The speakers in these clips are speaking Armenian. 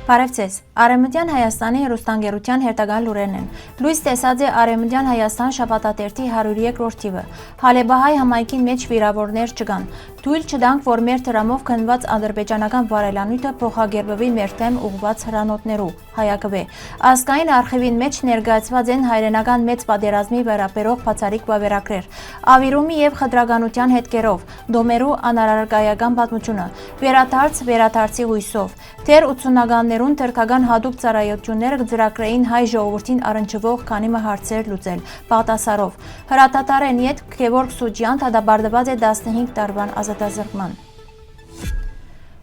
Բարև ձեզ, Արևմտյան Հայաստանի հեռուստաընկերության հերթական լուրերն են։ Լույս տեսած է Արևմտյան Հայաստան շաբաթաթերթի 103-րդ թիվը։ Հալեբահայ համայնքին մեջ վիրավորներ չկան։ Թույլ չտանք, որ մեր դրամով քննված ադրբեջանական վարելանյութը փոխագերբվի մեր դեմ ուղղված հրանոթներու։ Հայակվե։ Ազգային արխիվին մեջ ներկայացված են հայրենական մեծ պատերազմի վերաբերող բացառիկ վավերագրեր, ավիրումի եւ խտրականության հետքերով, դոմերու անարարգայական պատմությունը, վերադարձի հույսով, դեռ 80-ականներուն թրքական հատուկ ծառայությունները կձրակրեին հայ ժողովրդին առնչվող քանի հարցեր լուծել, բաղդասարով։ Հրատատարեն ետ Գևորգ Սուջյան դատապարտված է 15 տարվան ազատազրկման։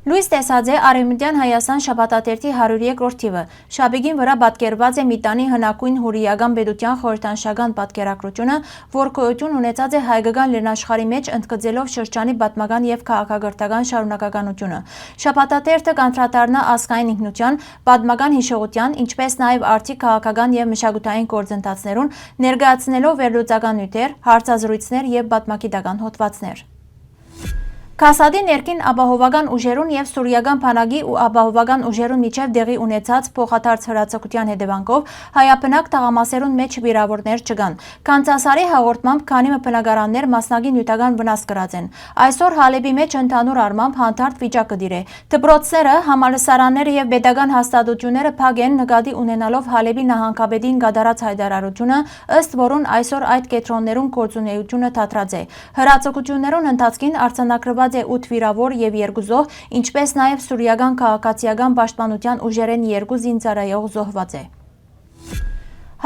Լույս տեսած է Արևմտյան Հայաստան շաբաթաթերթի 103-րդ թիվը։ Շաբիգին վրա պատկերված է մի տանի հնագույն հուրիական պետության խորհրդանշական պատկերագրությունը, որ գոյություն ունեցած է հայկական լեռնաշխարհի մեջ ընդգծելով շրջանի պատմական եւ քաղաքակրթական շարունակականությունը։ Շաբաթաթերթը կանդրադառնա ազգային ինքնության, պատմական հիշողության, ինչպես նաեւ արդի քաղաքական եւ մշակութային գործընթացներուն, ներկայացնելով վերլուծական նյութեր, հարցազրույցներ եւ պատմագիտական հոդվածներ։ Քասադի ներքին ապահովական ուժերուն եւ սուրիական բանակի ու ապահովական ուժերուն միջև դեղի ունեցած փոխադարձ հրացակության հետևանքով հայաբնակ թաղամասերուն մեջ վիրավորներ չկան։ Կանցասարի հաղորդմամբ քանի բնակարաններ մասնագի նյութական վնաս կրած են։ Այսօր Հալեբի մեջ ընդհանուր առմամբ հանդարտ վիճակ կդիր է։ Դպրոցները, համալսարանները եւ պետական հաստատությունները փակ են նկատի ունենալով Հալեբի նահանգապետին կատարած հայտարարությունը, ըստ որուն այսօր այդ կենտրոններուն գործունեությունը դադրած է։ Հրացակություններուն ընթացքին արձանագրված է 8 վիրավոր եւ 2 զոհ, ինչպես նաեւ սուրիական քաղաքացիական պաշտպանության ուժերեն 2 զինծառայող զոհված է։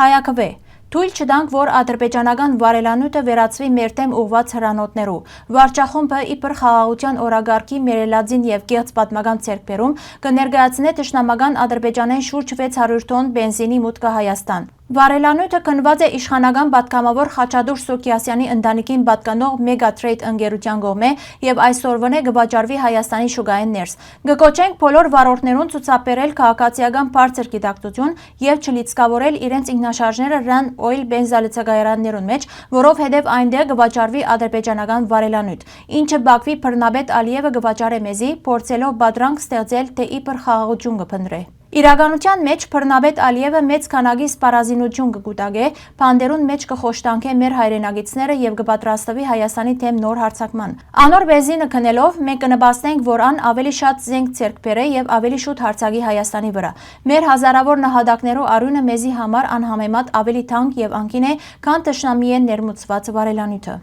Հայակվե։ Թույլ չտանք, որ ադրբեջանական վարելանյութը վերածվի մեր դեմ ուղղված հրանոթներու։ Վարչախումբը իբր խաղաղության օրագարկի մերելածին եւ կեղծ պատմական ցերկբերում կներկայացնե թշնամական Ադրբեջանեն շուրջ 600 տոն բենզինի մուտքը Հայաստան։ Վարելանյութը քննված է իշխանական պատգամավոր Խաչատուր Սուքիասյանի ընտանիքին պատկանող Մեգատրեյդ ընկերության կողմէ եւ այսօրվան է կվաճառվի Հայաստանի շուկային ներս։ Կկոչենք բոլոր վարորդներուն ցուցաբերել քաղաքացիական բարձր գիտակցություն եւ չլիցքավորել իրենց ինքնաշարժները Run Oil բենզալցակայարաններուն մեջ, որովհետեւ այնտեղ կվաճառվի ադրբեջանական վարելանյութ, ինչը Բաքվի բռնապետ Ալիևը կվաճառե մեզի, փորձելով բادرանք ստեղծել, թե իբր խաղաղություն կփնտրե։ Իրականության մեջ բռնապետ Ալիևը մեծ քանակի սպառազինություն կկուտակե, բանդերուն մեջ կխոշտանքե մեր հայրենագիտները եւ կպատրաստվի Հայաստանի թեմ նոր հարձակման։ Անոր բենզինը քնելով մենք կնպաստենք, որ ան ավելի շատ զենք ցերկ բերե եւ ավելի շուտ հարձակի Հայաստանի վրա։ Մեր հազարավոր նահատակներու արյունը մեզի համար անհամեմատ ավելի թանկ եւ անկին է, քան թշնամի է ներմուծված վարելանյութը։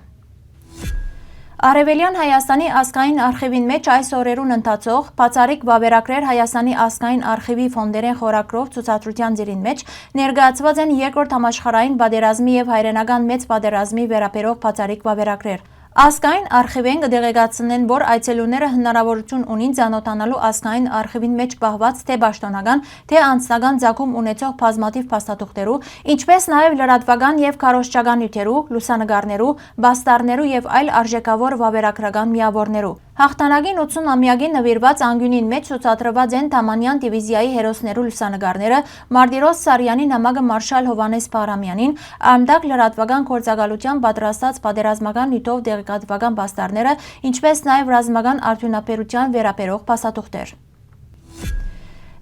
Արևելյան Հայաստանի ազգային արխիվին մեջ այս օրերուն ընթացող բացառիկ վավերագրեր Հայաստանի ազգային արխիվի ֆոնդերեն խորագրով ցուցադրության ձիրին մեջ ներկայացված են երկրորդ համաշխարհային պատերազմի եւ հայրենական մեծ պատերազմի վերաբերող բացառիկ վավերագրեր։ Ազգային արխիվեն կդեղեկացնեն, որ այցելուները հնարավորություն ունին ծանոթանալու ազգային արխիվին մեջ պահված թե պաշտոնական, թե անձնական ծագում ունեցող բազմաթիվ փաստաթուղթերու, ինչպես նաև լրատվական եւ քարոզչական նյութերու, լուսանկարներու, բաստարներու եւ այլ արժեքավոր վավերագրական միավորներու։ Հաղթանակին 80-ամյակին նվիրված անկյունին մեջ ցուցադրված են Թամանյան դիվիզիայի հերոսներու լուսանկարները, Մարտիրոս Սարյանի նամակը մարշալ Հովանես Փարամյանին, Արմդակ լրատվական գործակալության պատրաստած պատերազմական նյութով տեղեկատվական բաստարները, ինչպես նաև ռազմական արդյունաբերության վերաբերող փաստաթուղթեր։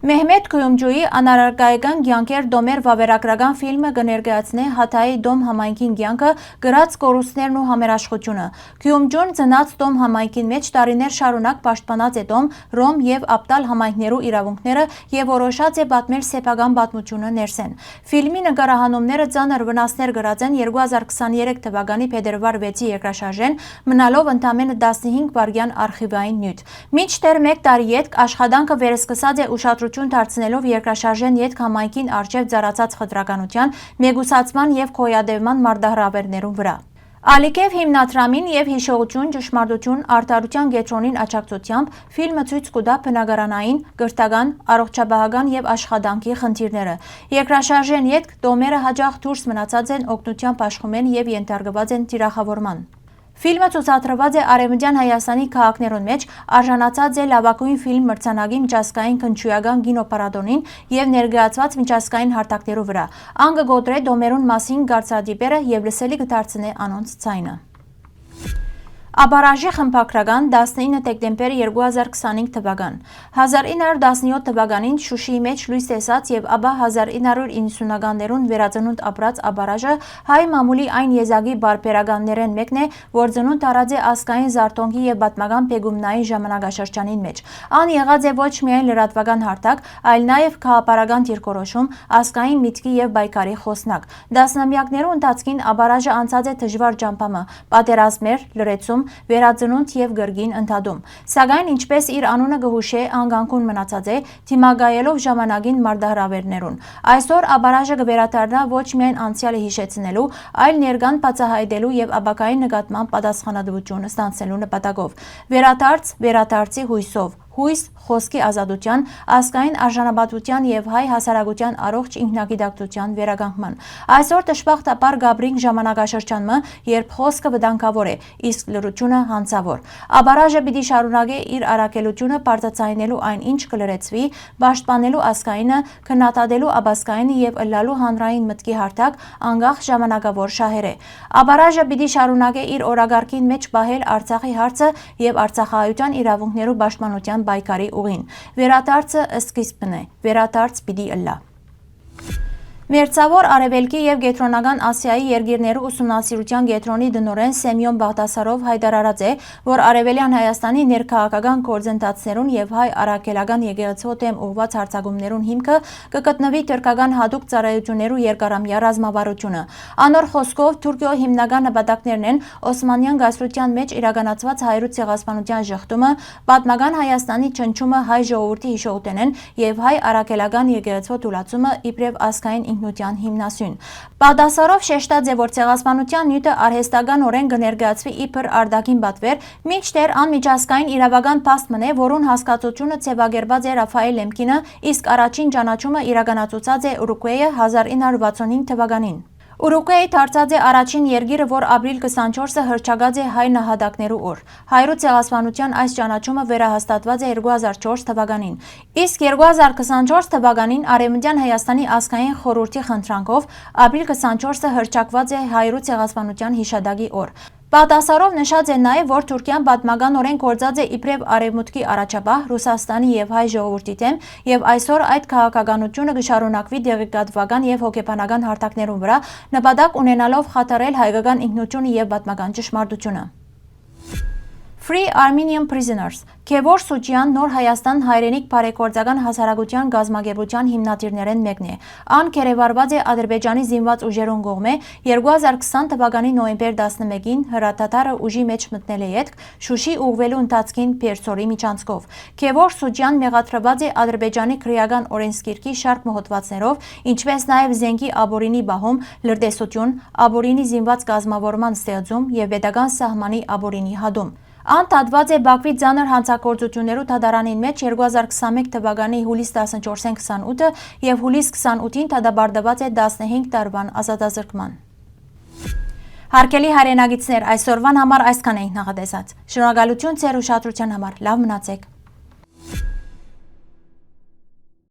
Մեհմեդ Քույումջուի անարարգայական կյանքեր դոմեր վավերագրական ֆիլմը կներկայացնե Հաթայի Դոմ համայնքին կյանքը, գրած կորուստներն ու համերաշխությունը։ Քույումջուն ծնած Դոմ համայնքին մեջ տարիներ շարունակ պաշտպանած է Դոմ, Ռոմ եւ Ապտալ համայնքներու իրավունքները եւ որոշած է պատմել սեփական պատմությունը ներսեն։ Ֆիլմի նկարահանումները ծանր վնասներ գրած են 2023 թվականի փետրվար 6-ի երկրաշարժեն, մնալով ընդամենը 15 վայրկյան արխիվային նյութ։ Մինչդեռ 1 տարի ետք աշխատանքը վերսկսած է ուշադրություն դարձնելով երկրաշարժեն ետք համայնքին առջև ծառացած խտրականության, մեգուսացման եւ քոյադևման մարտահրավերներուն վրա։ Ալիքև հիմնադրամին եւ հիշողություն, ճշմարտություն, արդարության կենտրոնին աջակցությամբ ֆիլմը ցույց կտա բնակարանային, կրթական, առողջապահական եւ աշխատանքի խնդիրները։ Երկրաշարժեն ետք դոմերը հաջող դուրս մնացած են օգնության աշխումեն եւ ենթարկված են թիրախավորման։ Ֆիլմը ցուցադրված է Արևմտյան Հայաստանի քաղաքներուն մեջ, արժանացած է լավագույն ֆիլմ մրցանակի միջազգային քննչույական կինոփառատոնին եւ ներկայացված միջազգային հարթակներու վրա։ Ան կգոտրե դոմերուն մասին կարծրատիպերը եւ լսելի կդարձնե անոնց ցայնը։ Աբարաժի խմբակրական 19 դեկտեմբեր 2025 թվական 1917 թվականին Շուշիի մեջ լույս տեսած եւ ապա 1990-ականներուն վերածնունդ ապրած Աբարաժը հայ մամուլի այն եզակի բարբերականներեն մեկն է, որ ծնունդ առած է ազգային զարթոնքի եւ պատմական պեգումնային ժամանակաշրջանին մեջ։ Ան եղած է ոչ միայն լրատվական հարթակ, այլ նաեւ քաղաքապարական դիրքորոշում, ազգային միտքի եւ բայկարի խոսնակ։ Դասնամյակներու ընթացքին Աբարաժը անցած է դժվար ճամփամը, պատերազմներ, լրացում, վերածնունդ եւ գրգին ընդհատում, սակայն ինչպես իր անունը գհուշե անգանքուն մնացած է թիմագայելով ժամանակին մարտահրավերներուն։ Այսօր Աբարաժը կվերադառնա ոչ միայն անցյալը հիշեցնելու, այլ ներկան բացահայտելու եւ ապագայի նկատմամբ պատասխանատվություն ստանձնելու նպատակով։ Վերադարձի հույսով, հույս խոսքի ազատության, ազգային արժանապատվության եւ հայ հասարակության առողջ ինքնագիտակցության վերականգնման։ Այսօր դժբախտաբար գաբրինք ժամանակաշրջանը, երբ խոսքը վտանգավոր է, իսկ լրությունը հանցավոր։ Աբարաժը պիտի շարունակե իր առաքելությունը բարձրացնելու այն ինչ կլրեցվի, պաշտպանելու ազգայինը, քննադատելու աբասկայինը եւ ըլլալու հանրային մտքի հարթակ անկախ ժամանակավոր շահերը։ Աբարաժը պիտի շարունակե իր օրագարկին մեջ պահել Արցախի հարցը եւ արցախահայության իրավունքներու պաշտպանության բայկարի ուղին։ Վերադարձը սկիզբն է, վերադարձ պիտի ըլլա։ Մերձավոր Արևելքի եւ Կենտրոնական Ասիայի երկիրներու ուսումնասիրության կենտրոնի տնօրեն Սեմյոն Բաղդասարով հայտարարած է, որ Արևելյան Հայաստանի ներքաղաքական գործընթացներուն եւ հայ առաքելական եկեղեցու դեմ ուղղված հարձակումներուն հիմքը կգտնվի թուրքական հատուկ ծառայություններու երկարամյա ռազմավարությունը։ Անոր խոսքով Թուրքիո հիմնական նպատակներն են Օսմանյան գայսրության մեջ իրականացված հայրու ցեղասպանության ժխտումը, պատմական Հայաստանի չնչումը հայ ժողովրդի հիշողութենեն եւ հայ առաքելական եկեղեցու թուլացումը իբրև ազգային ինքնության հիմնասյուն։ Բաղդասարով շեշտած է, որ ցեղասպանության նյութը արհեստականորեն կներկայացվի իբր արտաքին պատվեր, մինչդեռ անմիջազգային իրավական փաստ մնե, որուն հասկացությունը ձևակերպած է Ռաֆայել Լեմկինը, իսկ առաջին ճանաչումը իրականացուցած է Ուրուգվայը 1965 թվականին։ Ուրուգվայի դարձած է առաջին երկիրը, որ ապրիլ 24-ը հռչակած է հայ նահատակներու օր։ Հայրու ցեղասպանության այս ճանաչումը վերահաստատված է 2004 թվականին։ Իսկ 2024 թվականին Արևմտյան Հայաստանի ազգային խորհրդի խնդրանքով ապրիլ 24-ը հռչակված է հայրու ցեղասպանության հիշադակի օր։ Բաղդասարով նշած է նաև, որ Թուրքիան պատմականորեն գործած է իբրև Արևմուտքի առաջապահ Ռուսաստանի եւ հայ ժողովրդի դեմ եւ այսօր այդ քաղաքականությունը կշարունակվի դեղեկատվական եւ հոգեբանական հարթակներուն վրա, նպատակ ունենալով խաթարել հայկական ինքնությունը եւ պատմական ճշմարտությունը։ Free Armenian Prisoners Քևոր Սուջյան Նոր Հայաստան հայրենիք բարեգործական հասարակության գազམ་ագերբության հիմնադիրներեն մեկն է։ Ան կերևարված է Ադրբեջանի զինված ուժերուն կողմէ 2020 թվականի նոյեմբեր 11-ին հրատատարը ուժի մեջ մտնել է ետք Շուշի ուղղվելու ընթացքին Պերսորի միջանցքով։ Քևոր Սուջյան մեղադրված է Ադրբեջանի քրեական օրենսգիրքի շարք մոհոտվածներով, ինչպես նաև զենքի աբորինի բահում, լրտեսություն, աբորինի զինված կազմավորման ստեղծում եւ պետական սահմանի աբորինի հադում։ Ան տատված է Բաքվի ծանր հանցագործություններու թադարանին մեջ 2021 թվականի հուլիս 14-ին 28-ը եւ հուլիս 28-ին թադաբարդված է 15 տարվան ազատազրկման։ Հարգելի հայրենագիտներ, այսօրվան համար այսքան էինք նախատեսած։ Շնորհակալություն ձեր ուշադրության համար։ Լավ մնացեք։